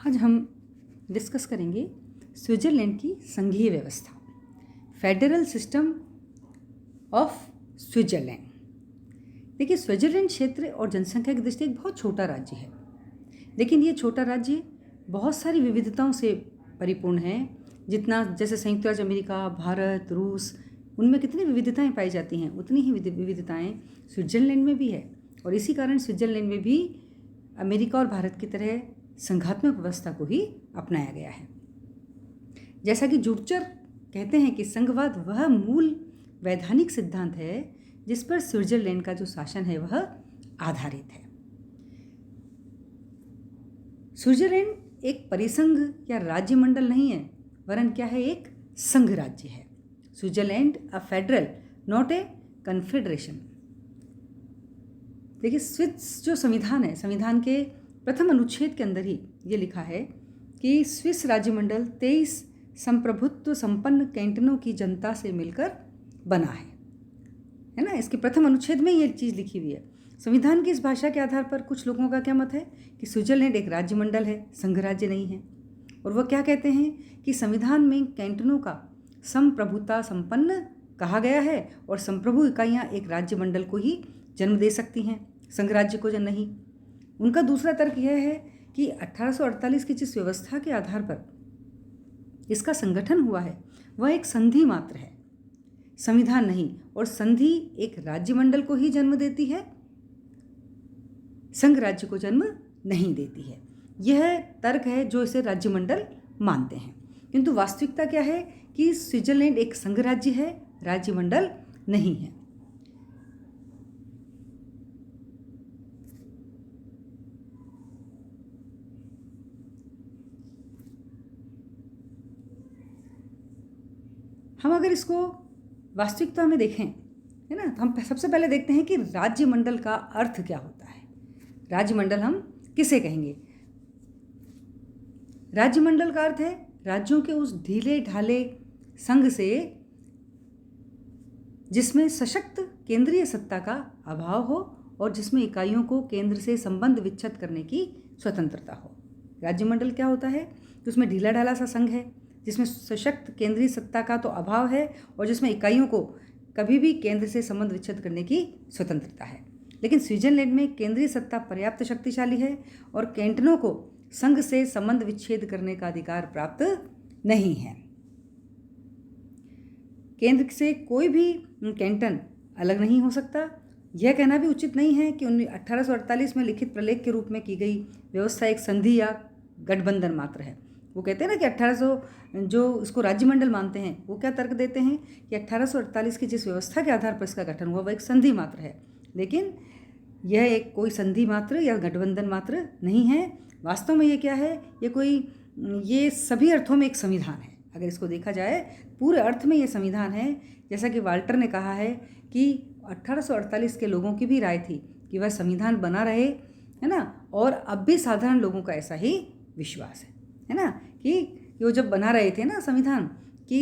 आज हम डिस्कस करेंगे स्विट्ज़रलैंड की संघीय व्यवस्था, फेडरल सिस्टम ऑफ स्विट्ज़रलैंड। देखिए, स्विट्ज़रलैंड क्षेत्र और जनसंख्या की दृष्टि एक बहुत छोटा राज्य है, लेकिन ये छोटा राज्य बहुत सारी विविधताओं से परिपूर्ण है। जितना जैसे संयुक्त राज्य अमेरिका, भारत, रूस, उनमें कितनी विविधताएं पाई जाती हैं, उतनी ही विविधताएं स्विट्ज़रलैंड में भी है। और इसी कारण स्विट्ज़रलैंड में भी अमेरिका और भारत की तरह संघात्मक व्यवस्था को ही अपनाया गया है। जैसा कि जुडचर कहते हैं कि संघवाद वह मूल वैधानिक सिद्धांत है जिस पर स्विट्ज़रलैंड का जो शासन है वह आधारित है। स्विट्ज़रलैंड एक परिसंघ या राज्य मंडल नहीं है, वरन क्या है, एक संघ राज्य है। Switzerland a federal, not a confederation. देखिए, स्विस जो संविधान है, संविधान के प्रथम अनुच्छेद के अंदर ही ये लिखा है कि स्विस राज्यमंडल 23 संप्रभुत्व संपन्न कैंटनों की जनता से मिलकर बना है ना। इसके प्रथम अनुच्छेद में ये चीज़ लिखी हुई है। संविधान की इस भाषा के आधार पर कुछ लोगों का क्या मत है कि स्विट्ज़रलैंड एक राज्यमंडल है, संघ राज्य नहीं है। और वह क्या कहते हैं कि संविधान में कैंटनों का संप्रभुता संपन्न कहा गया है और संप्रभु इकाइयाँ एक राज्यमंडल को ही जन्म दे सकती हैं, संघ राज्य को नहीं। उनका दूसरा तर्क यह है कि 1848 की जिस व्यवस्था के आधार पर इसका संगठन हुआ है वह एक संधि मात्र है, संविधान नहीं। और संधि एक राज्यमंडल को ही जन्म देती है, संघ राज्य को जन्म नहीं देती है। यह तर्क है जो इसे राज्यमंडल मानते हैं। किंतु वास्तविकता क्या है कि स्विट्ज़रलैंड एक संघ राज्य है, राज्यमंडल नहीं है। हम अगर इसको वास्तविकता में देखें, है ना, तो हम सबसे पहले देखते हैं कि राज्यमंडल का अर्थ क्या होता है। राज्यमंडल हम किसे कहेंगे? राज्यमंडल का अर्थ है राज्यों के उस ढीले ढाले संघ से जिसमें सशक्त केंद्रीय सत्ता का अभाव हो और जिसमें इकाइयों को केंद्र से संबंध विच्छेद करने की स्वतंत्रता हो। राज्यमंडल क्या होता है? तो उसमें ढीला ढाला सा संघ है जिसमें सशक्त केंद्रीय सत्ता का तो अभाव है और जिसमें इकाइयों को कभी भी केंद्र से संबंध विच्छेद करने की स्वतंत्रता है। लेकिन स्विट्ज़रलैंड में केंद्रीय सत्ता पर्याप्त शक्तिशाली है और कैंटनों को संघ से संबंध विच्छेद करने का अधिकार प्राप्त नहीं है। केंद्र से कोई भी कैंटन अलग नहीं हो सकता। यह कहना भी उचित नहीं है कि 1848 में लिखित प्रलेख के रूप में की गई व्यवस्था एक संधि या गठबंधन मात्र है। वो कहते हैं ना कि 1800 जो इसको राज्यमंडल मानते हैं वो क्या तर्क देते हैं कि 1848 की जिस व्यवस्था के आधार पर इसका गठन हुआ वह एक संधि मात्र है। लेकिन यह एक कोई संधि मात्र या गठबंधन मात्र नहीं है। वास्तव में ये क्या है? ये सभी अर्थों में एक संविधान है। अगर इसको देखा जाए पूरे अर्थ में ये संविधान है। जैसा कि वाल्टर ने कहा है कि 1848 के लोगों की भी राय थी कि वह संविधान बना रहे, है ना, और अब भी साधारण लोगों का ऐसा ही विश्वास है ना, कि वो जब बना रहे थे ना संविधान कि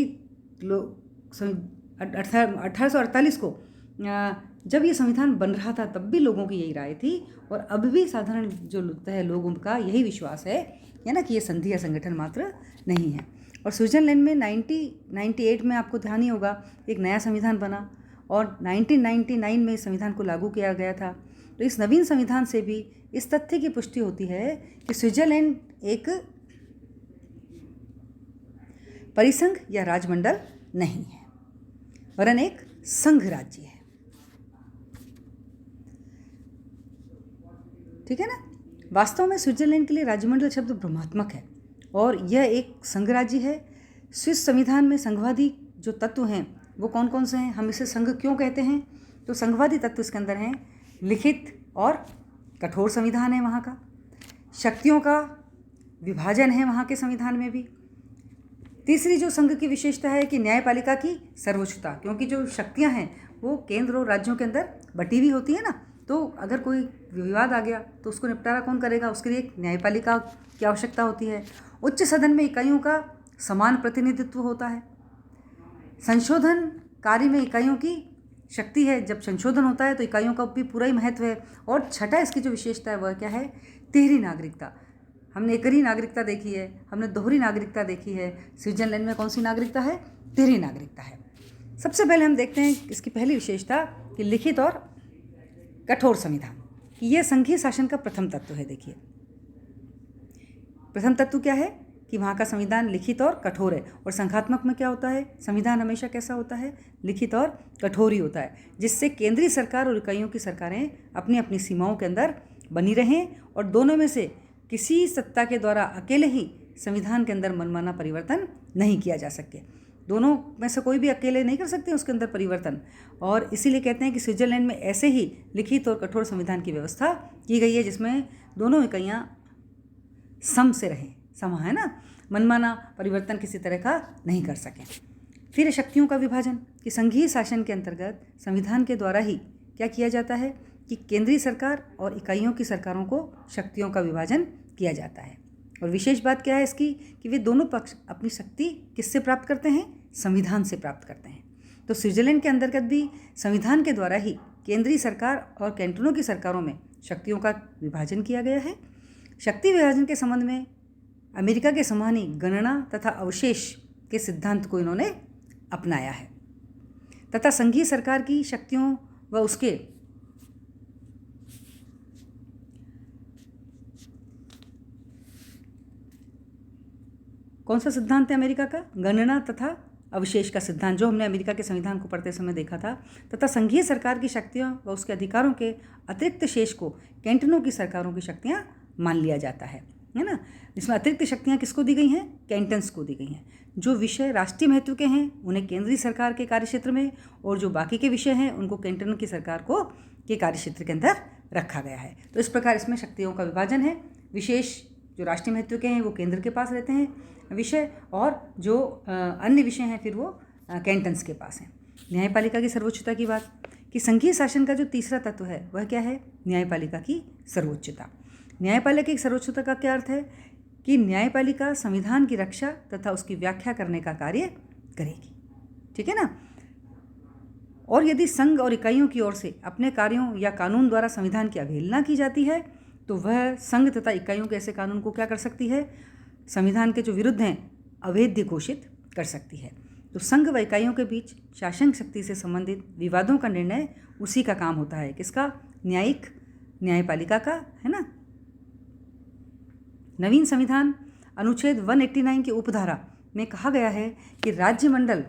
लोग 1848 को जब ये संविधान बन रहा था तब भी लोगों की यही राय थी और अब भी साधारण जो है लोगों का यही विश्वास है ना, कि ये संधि या संगठन मात्र नहीं है। और स्विट्ज़रलैंड में 1998 में आपको ध्यान ही होगा एक नया संविधान बना और 1999 में इस संविधान को लागू किया गया था। तो इस नवीन संविधान से भी इस तथ्य की पुष्टि होती है कि स्विट्ज़रलैंड एक परिसंघ या राजमंडल नहीं है, वरन एक संघ राज्य है। ठीक है ना। वास्तव में स्विट्ज़रलैंड के लिए राज्यमंडल शब्द भ्रमात्मक है और यह एक संघ राज्य है। स्विस संविधान में संघवादी जो तत्व हैं वो कौन कौन से हैं? हम इसे संघ क्यों कहते हैं? तो संघवादी तत्व इसके अंदर हैं लिखित और कठोर संविधान है वहाँ का, शक्तियों का विभाजन है वहाँ के संविधान में भी। तीसरी जो संघ की विशेषता है कि न्यायपालिका की सर्वोच्चता, क्योंकि जो शक्तियाँ हैं वो केंद्र और राज्यों के अंदर बटी हुई होती है ना, तो अगर कोई विवाद आ गया तो उसको निपटारा कौन करेगा? उसके लिए एक न्यायपालिका की आवश्यकता होती है। उच्च सदन में इकाइयों का समान प्रतिनिधित्व होता है। संशोधन कार्य में इकाइयों की शक्ति है। जब संशोधन होता है तो इकाइयों का भी पूरा ही महत्व है। और छठा इसकी जो विशेषता है वह क्या है? तिहरी नागरिकता। हमने एकरी नागरिकता देखी है, हमने दोहरी नागरिकता देखी है। स्विट्जरलैंड में कौन सी नागरिकता है? तिहरी नागरिकता है। सबसे पहले हम देखते हैं इसकी पहली विशेषता कि लिखित और कठोर संविधान, कि यह संघीय शासन का प्रथम तत्व है। देखिए, प्रथम तत्व क्या है कि वहाँ का संविधान लिखित और कठोर है। और संघात्मक में क्या होता है? संविधान हमेशा कैसा होता है? लिखित और कठोर ही होता है, जिससे केंद्रीय सरकार और इकाइयों की सरकारें अपनी अपनी सीमाओं के अंदर बनी रहें और दोनों में से किसी सत्ता के द्वारा अकेले ही संविधान के अंदर मनमाना परिवर्तन नहीं किया जा सके। दोनों में से कोई भी अकेले नहीं कर सकते उसके अंदर परिवर्तन। और इसीलिए कहते हैं कि स्विट्जरलैंड में ऐसे ही लिखित और कठोर संविधान की व्यवस्था की गई है, जिसमें दोनों इकाइयाँ सम से रहें, सम है ना, मनमाना परिवर्तन किसी तरह का नहीं कर सकें। फिर शक्तियों का विभाजन, कि संघीय शासन के अंतर्गत संविधान के द्वारा ही क्या किया जाता है कि केंद्रीय सरकार और इकाइयों की सरकारों को शक्तियों का विभाजन किया जाता है। और विशेष बात क्या है इसकी कि वे दोनों पक्ष अपनी शक्ति किससे प्राप्त करते हैं? संविधान से प्राप्त करते हैं। तो स्विट्जरलैंड के अंतर्गत भी संविधान के द्वारा ही केंद्रीय सरकार और कैंटनों की सरकारों में शक्तियों का विभाजन किया गया है। शक्ति विभाजन के संबंध में अमेरिका के समान ही गणना तथा अवशेष के सिद्धांत को इन्होंने अपनाया है तथा संघीय सरकार की शक्तियों व उसके कौन सा सिद्धांत है अमेरिका का? गणना तथा अवशेष का सिद्धांत, जो हमने अमेरिका के संविधान को पढ़ते समय देखा था। तथा संघीय सरकार की शक्तियों व उसके अधिकारों के अतिरिक्त शेष को कैंटनों की सरकारों की शक्तियाँ मान लिया जाता है ना। इसमें अतिरिक्त शक्तियाँ किसको दी गई हैं? कैंटन्स को दी गई हैं। जो विषय राष्ट्रीय महत्व के हैं उन्हें केंद्रीय सरकार के कार्यक्षेत्र में, और जो बाकी के विषय हैं उनको कैंटनों की सरकार को के कार्यक्षेत्र के अंदर रखा गया है। तो इस प्रकार इसमें शक्तियों का विभाजन है। विशेष जो राष्ट्रीय महत्व के हैं वो केंद्र के पास रहते हैं विषय, और जो अन्य विषय हैं फिर वो कैंटन्स के पास हैं। न्यायपालिका की सर्वोच्चता की बात, कि संघीय शासन का जो तीसरा तत्व है वह क्या है? न्यायपालिका की सर्वोच्चता। न्यायपालिका की सर्वोच्चता का क्या अर्थ है कि न्यायपालिका संविधान की रक्षा तथा उसकी व्याख्या करने का कार्य करेगी, ठीक है ना। और यदि संघ और इकाइयों की ओर से अपने कार्यों या कानून द्वारा संविधान की अवहेलना की जाती है तो वह संघ तथा इकाइयों के ऐसे कानून को क्या कर सकती है? संविधान के जो विरुद्ध हैं अवैध घोषित कर सकती है। तो संघ व इकाइयों के बीच शासन शक्ति से संबंधित विवादों का निर्णय उसी का काम होता है। किसका? न्यायिक न्यायपालिका का, है ना। नवीन संविधान अनुच्छेद 189 की उपधारा में कहा गया है कि राज्य मंडल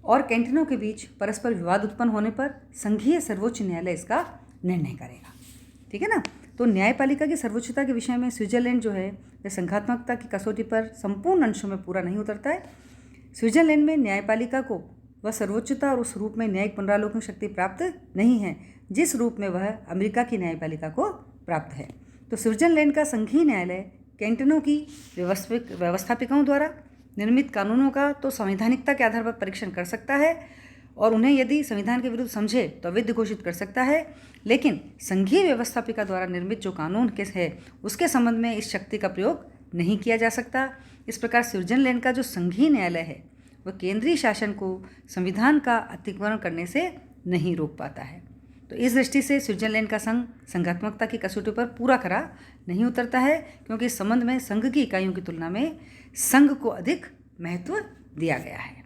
और कैंटनों के बीच परस्पर विवाद उत्पन्न होने पर संघीय सर्वोच्च न्यायालय इसका निर्णय करेगा, ठीक है ना। तो न्यायपालिका की सर्वोच्चता के विषय में स्विट्जरलैंड जो है वह संघात्मकता की कसौटी पर संपूर्ण अंशों में पूरा नहीं उतरता है। स्विट्जरलैंड में न्यायपालिका को वह सर्वोच्चता और उस रूप में न्यायिक पुनरावलोकन शक्ति प्राप्त नहीं है जिस रूप में वह अमेरिका की न्यायपालिका को प्राप्त है। तो स्विट्जरलैंड का संघीय न्यायालय कैंटनों की व्यवस्थापिकाओं द्वारा निर्मित कानूनों का तो संवैधानिकता के आधार पर परीक्षण कर सकता है और उन्हें यदि संविधान के विरुद्ध समझे तो अवैध घोषित कर सकता है, लेकिन संघीय व्यवस्थापिका द्वारा निर्मित जो कानून के है उसके संबंध में इस शक्ति का प्रयोग नहीं किया जा सकता। इस प्रकार स्विट्जरलैंड का जो संघीय न्यायालय है वह केंद्रीय शासन को संविधान का अतिक्रमण करने से नहीं रोक पाता है। तो इस दृष्टि से स्विट्जरलैंड का संघ संघात्मकता की कसौटी पर पूरा खरा नहीं उतरता है, क्योंकि इस संबंध में संघ की इकाइयों की तुलना में संघ को अधिक महत्व दिया गया है।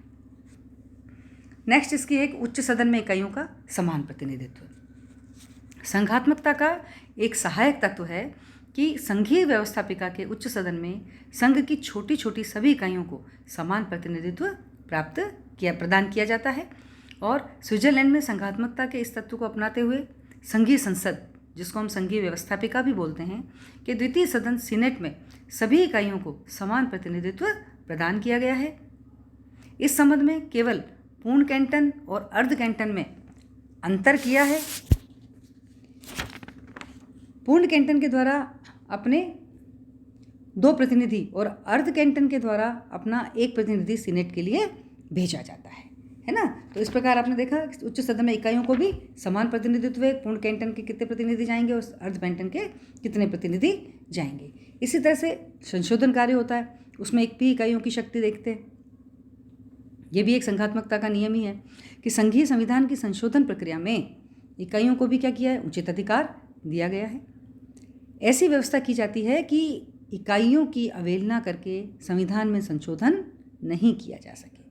नेक्स्ट इसकी एक उच्च सदन में इकाइयों का समान प्रतिनिधित्व। संघात्मकता का एक सहायक तत्व है कि संघीय व्यवस्थापिका के उच्च सदन में संघ की छोटी छोटी सभी इकाइयों को समान प्रतिनिधित्व प्रदान किया जाता है। और स्विट्जरलैंड में संघात्मकता के इस तत्व को अपनाते हुए संघीय संसद, जिसको हम संघीय व्यवस्थापिका भी बोलते हैं, कि द्वितीय सदन सीनेट में सभी इकाइयों को समान प्रतिनिधित्व प्रदान किया गया है। इस संबंध में केवल पूर्ण कैंटन और अर्ध कैंटन में अंतर किया है। पूर्ण कैंटन के द्वारा अपने 2 प्रतिनिधि और अर्ध कैंटन के द्वारा अपना 1 प्रतिनिधि सीनेट के लिए भेजा जाता है ना। तो इस प्रकार आपने देखा उच्च सदन में इकाइयों को भी समान प्रतिनिधित्व है। पूर्ण कैंटन के कितने प्रतिनिधि जाएंगे और अर्ध कैंटन के कितने प्रतिनिधि जाएंगे। इसी तरह से संशोधन कार्य होता है, उसमें 1 भी इकाइयों की शक्ति देखते हैं। यह भी एक संघात्मकता का नियम ही है कि संघीय संविधान की संशोधन प्रक्रिया में इकाइयों को भी क्या किया है? उचित अधिकार दिया गया है। ऐसी व्यवस्था की जाती है कि इकाइयों की अवहेलना करके संविधान में संशोधन नहीं किया जा सके।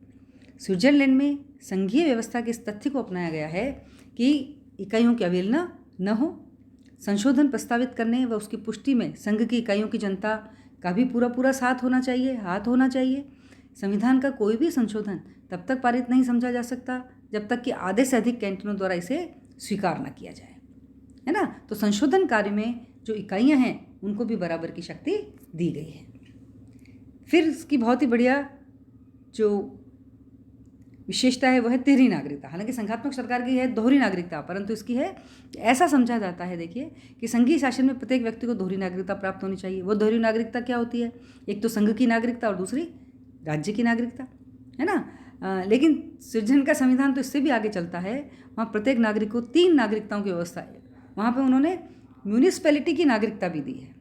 स्विट्जरलैंड में संघीय व्यवस्था के इस तथ्य को अपनाया गया है कि इकाइयों की अवहेलना न हो। संशोधन प्रस्तावित करने व उसकी पुष्टि में संघ की इकाइयों की जनता का भी पूरा साथ होना चाहिए। संविधान का कोई भी संशोधन तब तक पारित नहीं समझा जा सकता जब तक कि आधे से अधिक कैंटनों द्वारा इसे स्वीकार न किया जाए, है ना। तो संशोधन कार्य में जो इकाइयां हैं उनको भी बराबर की शक्ति दी गई है। फिर इसकी बहुत ही बढ़िया जो विशेषता है वह है तिहरी नागरिकता। हालांकि संघात्मक सरकार की है दोहरी नागरिकता, परंतु इसकी है ऐसा समझा जाता है, देखिए, कि संघीय शासन में प्रत्येक व्यक्ति को दोहरी नागरिकता प्राप्त होनी चाहिए। वो दोहरी नागरिकता क्या होती है? एक तो संघ की नागरिकता और दूसरी राज्य की नागरिकता, है ना। लेकिन स्विट्जरलैंड का संविधान तो इससे भी आगे चलता है। वहाँ प्रत्येक नागरिक को 3 नागरिकताओं की व्यवस्था है। वहाँ पर उन्होंने म्यूनिसिपैलिटी की नागरिकता भी दी है,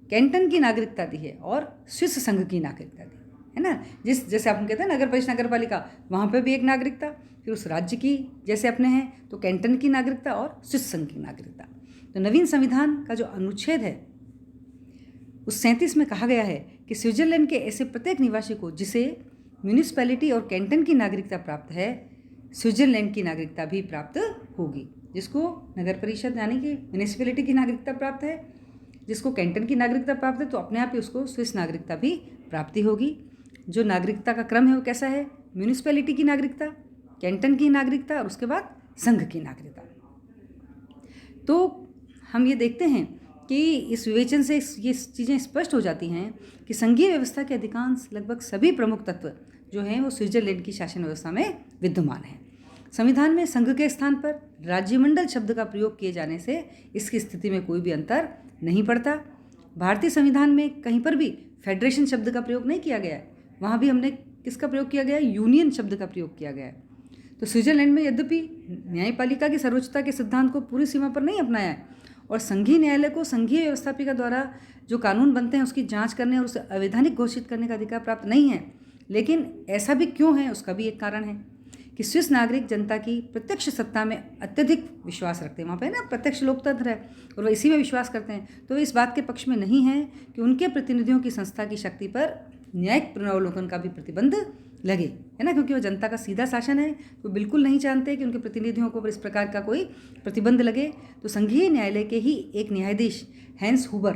कैंटन की नागरिकता दी है और स्विस संघ की नागरिकता दी है ना। जैसे आप कहते हैं नगर परिषद नगर पालिका, वहाँ पे भी एक नागरिकता, फिर उस राज्य की जैसे अपने हैं तो कैंटन की नागरिकता और स्विस संघ की नागरिकता। तो नवीन संविधान का जो अनुच्छेद है उस 37 में कहा गया है कि स्विट्जरलैंड के ऐसे प्रत्येक निवासी को जिसे म्यूनिसिपैलिटी और कैंटन की नागरिकता प्राप्त है, स्विट्जरलैंड की नागरिकता भी प्राप्त होगी। जिसको नगर परिषद यानी कि म्यूनिसिपैलिटी की नागरिकता प्राप्त है, जिसको कैंटन की नागरिकता प्राप्त है, तो अपने आप ही उसको स्विस नागरिकता भी प्राप्ति होगी। जो नागरिकता का क्रम है वो कैसा है? म्यूनिसिपैलिटी की नागरिकता, कैंटन की नागरिकता और उसके बाद संघ की नागरिकता। तो हम ये देखते हैं कि इस विवेचन से ये चीज़ें स्पष्ट हो जाती हैं कि संघीय व्यवस्था के अधिकांश लगभग सभी प्रमुख तत्व जो हैं वो स्विट्जरलैंड की शासन व्यवस्था में विद्यमान हैं। संविधान में संघ के स्थान पर राज्यमंडल शब्द का प्रयोग किए जाने से इसकी स्थिति में कोई भी अंतर नहीं पड़ता। भारतीय संविधान में कहीं पर भी फेडरेशन शब्द का प्रयोग नहीं किया गया है। वहाँ भी हमने किसका प्रयोग किया गया है? यूनियन शब्द का प्रयोग किया गया है। तो स्विट्जरलैंड में यद्यपि न्यायपालिका की सर्वोच्चता के सिद्धांत को पूरी सीमा पर नहीं अपनाया है और संघीय न्यायालय को संघीय व्यवस्थापिका द्वारा जो कानून बनते हैं उसकी जांच करने और उसे अवैधानिक घोषित करने का अधिकार प्राप्त नहीं है, लेकिन ऐसा भी क्यों है उसका भी एक कारण है कि स्विस नागरिक जनता की प्रत्यक्ष सत्ता में अत्यधिक विश्वास रखते हैं। वहाँ पे ना प्रत्यक्ष लोकतंत्र है और वह इसी में विश्वास करते हैं। तो वे इस बात के पक्ष में नहीं है कि उनके प्रतिनिधियों की संस्था की शक्ति पर न्यायिक पुनरावलोकन का भी प्रतिबंध लगे, है ना, क्योंकि वह जनता का सीधा शासन है। वो बिल्कुल नहीं चाहते कि उनके प्रतिनिधियों को इस प्रकार का कोई प्रतिबंध लगे। तो संघीय न्यायालय के ही एक न्यायाधीश हैंस हुबर,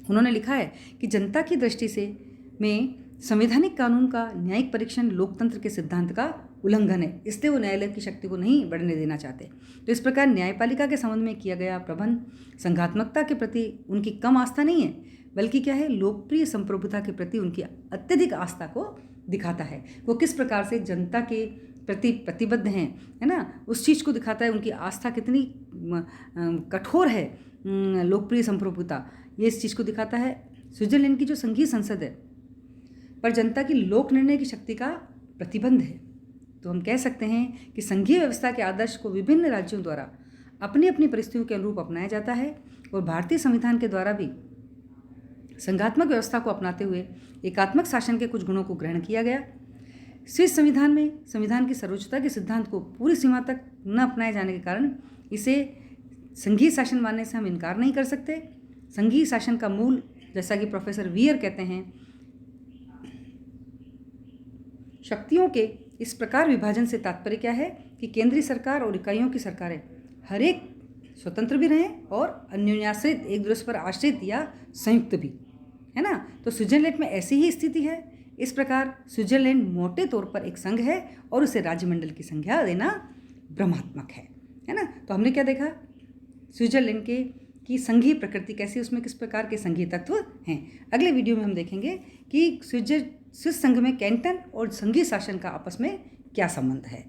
उन्होंने लिखा है कि जनता की दृष्टि से में संवैधानिक कानून का न्यायिक परीक्षण लोकतंत्र के सिद्धांत का उल्लंघन है, इसलिए वो न्यायालय की शक्ति को नहीं बढ़ने देना चाहते। तो इस प्रकार न्यायपालिका के संबंध में किया गया प्रबंध संघात्मकता के प्रति उनकी कम आस्था नहीं है, बल्कि क्या है, लोकप्रिय संप्रभुता के प्रति उनकी अत्यधिक आस्था को दिखाता है। वो किस प्रकार से जनता के प्रति प्रतिबद्ध हैं, है ना, उस चीज़ को दिखाता है। उनकी आस्था कितनी कठोर है, लोकप्रिय संप्रभुता, ये इस चीज़ को दिखाता है। स्विट्जरलैंड की जो संघीय संसद है पर जनता की लोक निर्णय की शक्ति का प्रतिबंध है। तो हम कह सकते हैं कि संघीय व्यवस्था के आदर्श को विभिन्न राज्यों द्वारा अपनी अपनी परिस्थितियों के अनुरूप अपनाया जाता है और भारतीय संविधान के द्वारा भी संघात्मक व्यवस्था को अपनाते हुए एकात्मक शासन के कुछ गुणों को ग्रहण किया गया। स्विस संविधान में संविधान की सर्वोच्चता के सिद्धांत को पूरी सीमा तक न अपनाए जाने के कारण इसे संघीय शासन मानने से हम इनकार नहीं कर सकते। संघीय शासन का मूल, जैसा कि प्रोफेसर वियर कहते हैं, शक्तियों के इस प्रकार विभाजन से तात्पर्य क्या है कि केंद्रीय सरकार और इकाइयों की सरकारें हर एक स्वतंत्र भी रहें और अन्योन्याश्रित, एक दूसरे पर आश्रित या संयुक्त भी, है ना। तो स्विट्जरलैंड में ऐसी ही स्थिति है। इस प्रकार स्विट्जरलैंड मोटे तौर पर एक संघ है और उसे राज्यमंडल की संज्ञा देना भ्रमात्मक है ना। तो हमने क्या देखा, स्विट्जरलैंड की संघीय प्रकृति कैसी, उसमें किस प्रकार के संघीय तत्व हैं। अगले वीडियो में हम देखेंगे कि स्विस संघ में कैंटन और संघीय शासन का आपस में क्या संबंध है।